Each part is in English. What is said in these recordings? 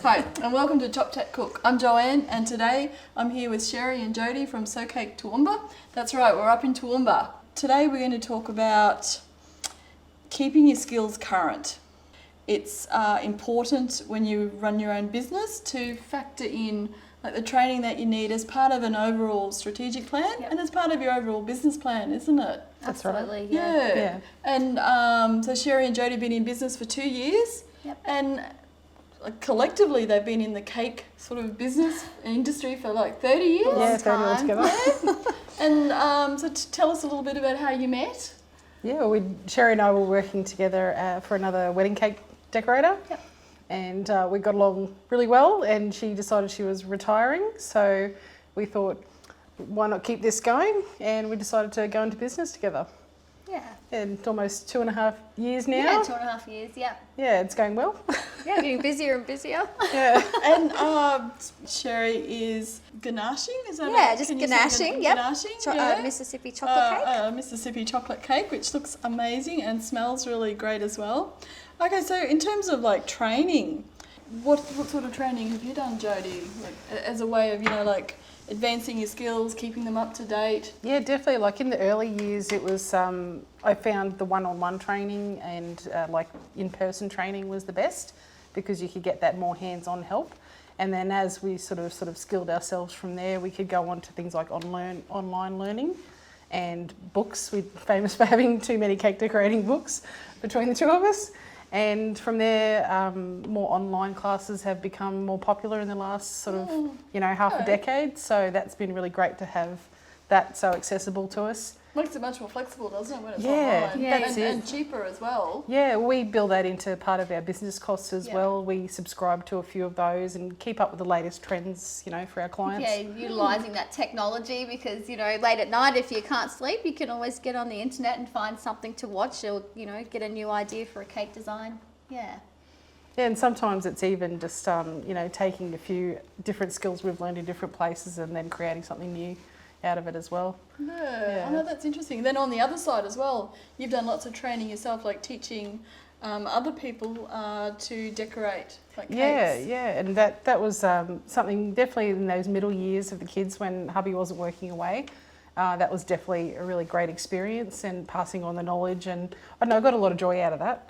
Hi, and welcome to Chop Chat Cook. I'm Joanne, and today I'm here with Sherri and Jodi from So Cake Toowoomba. That's right, we're up in Toowoomba. Today we're going to talk about keeping your skills current. It's important when you run your own business to factor in the training that you need as part of an overall strategic plan and as part of your overall business plan, isn't it? That's Absolutely, right. Yeah. And so Sherri and Jodi have been in business for 2 years, and collectively they've been in the cake sort of business industry for like 30 years. Yeah, 30 altogether. And so tell us a little bit about how you met. Yeah, Sherri and I were working together for another wedding cake decorator. Yep. And we got along really well, and she decided she was retiring, so we thought, why not keep this going? And we decided to go into business together. Yeah. And it's almost 2.5 years now. Yeah, 2.5 years, yeah. Yeah, it's going well. Yeah, getting busier and busier. Yeah. And Sherri is ganaching, is that Yeah, it? just Can you say ganaching, yep. Ganaching, Mississippi chocolate cake. Mississippi chocolate cake, which looks amazing and smells really great as well. Okay, so in terms of like training, what sort of training have you done, Jodi? Like, as a way of, advancing your skills, keeping them up to date? Yeah, definitely. Like in the early years, it was, I found the one-on-one training and in-person training was the best because you could get that more hands-on help. And then as we sort of skilled ourselves from there, we could go on to things like online learning and books. We're famous for having too many cake decorating books between the two of us. And from there, more online classes have become more popular in the last half a decade. So that's been really great to have that so accessible to us. Makes it much more flexible, doesn't it, when it's online? Yeah, and cheaper as well. Yeah, we build that into part of our business costs as well. We subscribe to a few of those and keep up with the latest trends, for our clients. Yeah, utilising that technology because, late at night if you can't sleep, you can always get on the internet and find something to watch or, get a new idea for a cake design. Yeah. Yeah, and sometimes it's even just, taking a few different skills we've learned in different places and then creating something new out of it as well. Yeah, I know, that's interesting. Then on the other side as well, you've done lots of training yourself, like teaching other people to decorate like cakes. Yeah, and that was something definitely in those middle years of the kids when hubby wasn't working away. That was definitely a really great experience and passing on the knowledge, and I got a lot of joy out of that.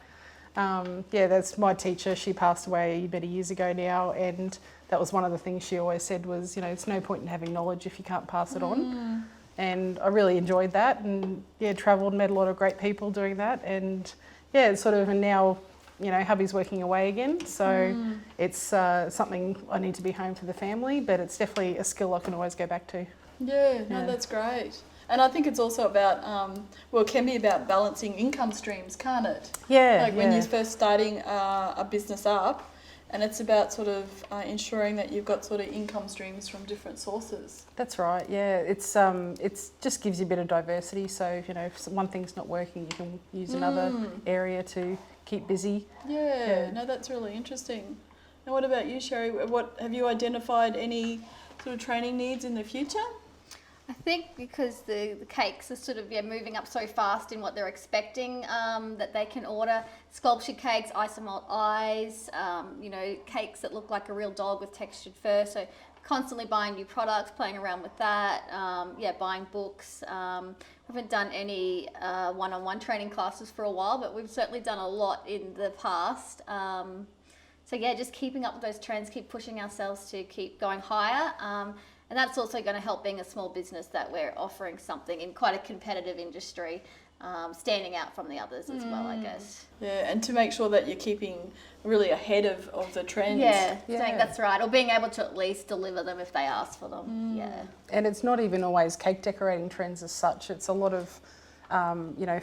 That's my teacher. She passed away many years ago now, and that was one of the things she always said was, it's no point in having knowledge if you can't pass it on. And I really enjoyed that, and travelled, met a lot of great people doing that, and and now, hubby's working away again, so it's something I need to be home for the family, but it's definitely a skill I can always go back to. Yeah, no, that's great. And I think it's also about, it can be about balancing income streams, can't it? Yeah. When you're first starting a business up, and it's about ensuring that you've got income streams from different sources. That's right. Yeah, it's just gives you a bit of diversity. So if one thing's not working, you can use another area to keep busy. Yeah. No, that's really interesting. And what about you, Sherri? What have you identified any sort of training needs in the future? I think because the cakes are moving up so fast in what they're expecting that they can order sculptured cakes, isomalt eyes, cakes that look like a real dog with textured fur. So constantly buying new products, playing around with that, buying books. Haven't done any one-on-one training classes for a while, but we've certainly done a lot in the past. Just keeping up with those trends, keep pushing ourselves to keep going higher. And that's also going to help being a small business that we're offering something in quite a competitive industry, standing out from the others as well, I guess. Yeah, and to make sure that you're keeping really ahead of the trends. Yeah, that's right. Or being able to at least deliver them if they ask for them. Yeah. And it's not even always cake decorating trends as such. It's a lot of,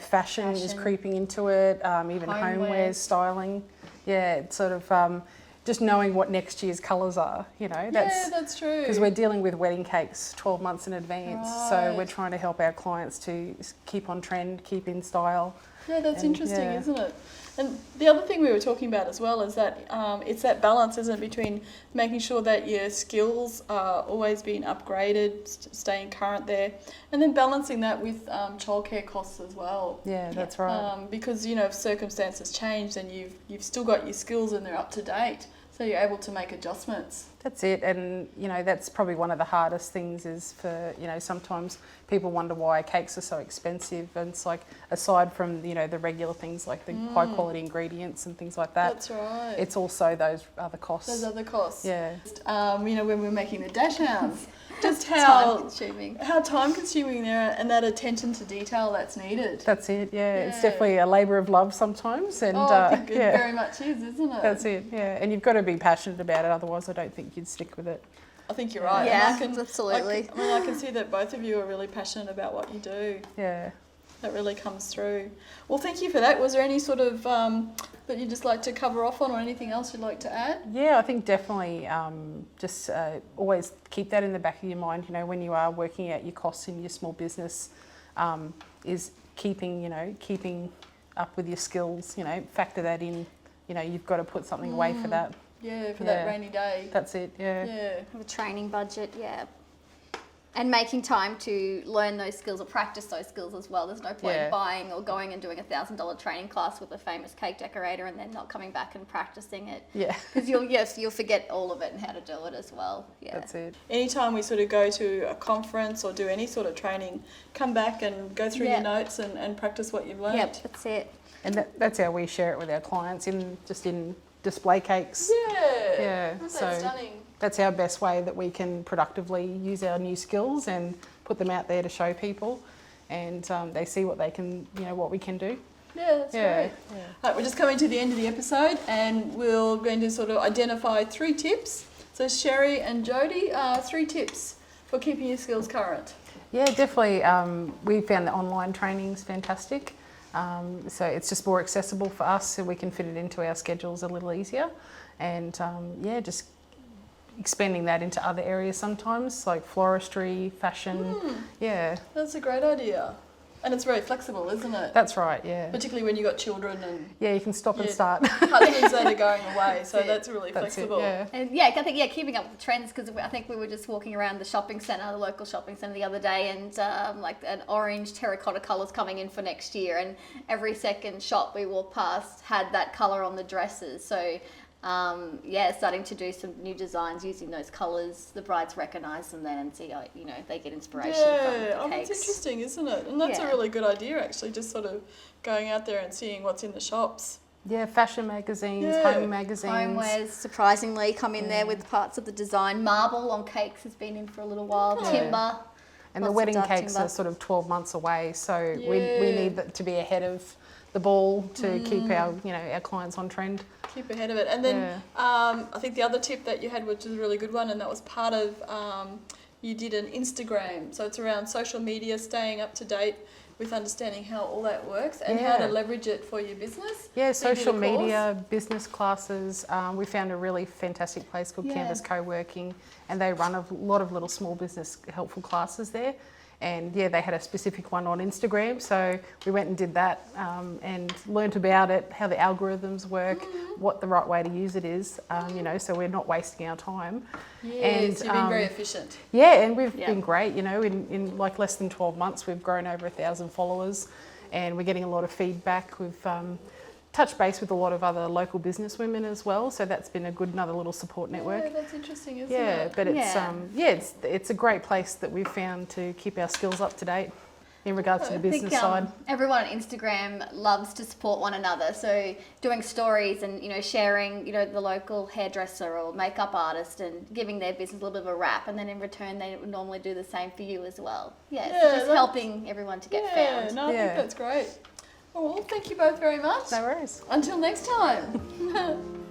fashion is creeping into it, even homeware styling. Yeah, it's sort of... just knowing what next year's colours are, that's true. Because we're dealing with wedding cakes 12 months in advance, so we're trying to help our clients to keep on trend, keep in style. Yeah, that's interesting, isn't it? And the other thing we were talking about as well is that it's that balance, isn't it, between making sure that your skills are always being upgraded, staying current there, and then balancing that with childcare costs as well. Yeah, that's right. Because if circumstances change, then you've still got your skills and they're up to date. So you're able to make adjustments. That's it, and that's probably one of the hardest things is for sometimes people wonder why cakes are so expensive, and it's like aside from the regular things like the high quality ingredients and things like that. That's right. It's also those other costs. Those other costs. Yeah. When we're making the dash hounds, just how time consuming there and that attention to detail that's needed. That's it. Yeah, it's definitely a labour of love sometimes, and I think it very much is, isn't it? That's it. Yeah, and you've got to be passionate about it, otherwise I don't think you'd stick with it. I think you're right. Yeah, and absolutely. I can see that both of you are really passionate about what you do. Yeah. That really comes through. Well, thank you for that. Was there any sort of that you'd just like to cover off on, or anything else you'd like to add? Yeah, I think definitely just always keep that in the back of your mind, when you are working out your costs in your small business, is keeping up with your skills, factor that in, you've got to put something away for that. Yeah, for that rainy day. That's it, yeah. Have a training budget, and making time to learn those skills or practice those skills as well. There's no point buying or going and doing a $1,000 training class with a famous cake decorator and then not coming back and practicing it. Yeah. Because you'll forget all of it and how to do it as well. Yeah. That's it. Anytime we sort of go to a conference or do any sort of training, come back and go through your notes and practice what you've learned. Yep, that's it. And that's how we share it with our clients, in display cakes. Yeah. So That's stunning. that's our best way that we can productively use our new skills and put them out there to show people, and they see what they can, what we can do. Yeah, that's great. Yeah. Right, we're just coming to the end of the episode, and we're going to sort of identify 3 tips. So Sherri and Jodi, 3 tips for keeping your skills current. Yeah, definitely. We found the online training's fantastic. So it's just more accessible for us, so we can fit it into our schedules a little easier. And just expanding that into other areas sometimes, like floristry, fashion. Yeah. That's a great idea. And it's very flexible, isn't it? That's right, yeah. Particularly when you've got children and... Yeah, you can stop and start. husbands that are going away, so that's really flexible. Yeah. And I think keeping up with the trends, because I think we were just walking around the shopping centre, the local shopping centre the other day, and like an orange terracotta colour's coming in for next year, and every second shop we walked past had that colour on the dresses. So starting to do some new designs using those colours. The brides recognise them then and see, they get inspiration from the cakes. That's interesting, isn't it? And that's a really good idea, actually, just sort of going out there and seeing what's in the shops. Yeah, fashion magazines, home magazines. Homewares surprisingly come in there with parts of the design. Marble on cakes has been in for a little while. Timber. And the wedding cakes are sort of 12 months away, so we need that to be ahead of the ball to keep our clients on trend. Keep ahead of it. And then I think the other tip that you had, which is a really good one, and that was part of, you did an Instagram. So it's around social media, staying up to date with understanding how all that works and how to leverage it for your business. Yeah, social media, business classes. We found a really fantastic place called Canvas Co-working, and they run a lot of little small business helpful classes there. And they had a specific one on Instagram, so we went and did that and learnt about it, how the algorithms work, what the right way to use it is, so we're not wasting our time. Yes, you've been very efficient. Yeah, and we've been great, in like less than 12 months we've grown over 1,000 followers, and we're getting a lot of feedback. We've touched base with a lot of other local business women as well, so that's been another little support network. Yeah, that's interesting, isn't it? Yeah, but it's a great place that we've found to keep our skills up to date in regards to the business side. Everyone on Instagram loves to support one another, so doing stories and sharing the local hairdresser or makeup artist and giving their business a little bit of a wrap, and then in return they would normally do the same for you as well. So just helping everyone to get found. I think that's great. Well, thank you both very much. No worries. Until next time.